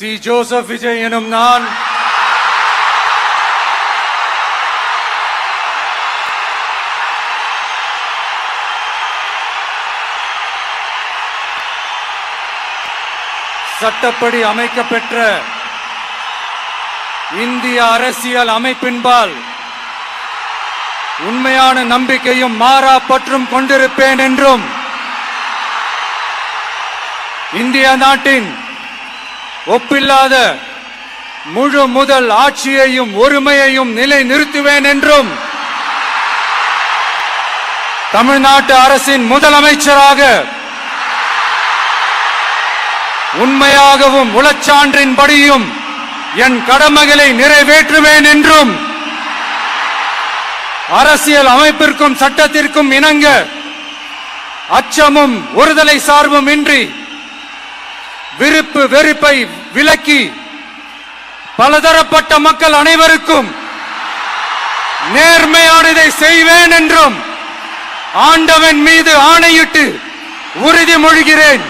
C Joseph Vijay எனும் நான் சட்டப்படி அமைக்கப்பெற்ற இந்திய அரசியல் அமைப்பின்பால் உண்மையான நம்பிக்கையும் மாறா பற்றும் கொண்டிருப்பேன் என்றும் இந்திய நாட்டின் ஒப்பில்லாத முழு முதல் ஆட்சியையும் ஒருமையையும் நிலைநிறுத்துவேன் என்றும் தமிழ்நாட்டு அரசின் முதலமைச்சராக உண்மையாகவும் உளச்சான்றின்படியும் என் கடமைகளை நிறைவேற்றுவேன் என்றும் அரசியல் அமைப்பிற்கும் சட்டத்திற்கும் இணங்க அச்சமும் ஒருதலை சார்பும் இன்றி விருப்பு வெறுப்பை விலக்கி பலதரப்பட்ட மக்கள் அனைவருக்கும் நேர்மையானதை செய்வேன் என்றும் ஆண்டவன் மீது ஆணையிட்டு உறுதிமொழிகிறேன்.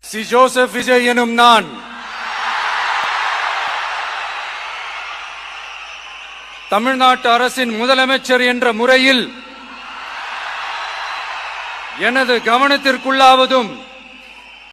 சி ஜோசப் விஜய் எனும் நான் தமிழ்நாட்டு அரசின் முதலமைச்சர் என்ற முறையில் எனது கவனத்திற்குள்ளாவதும்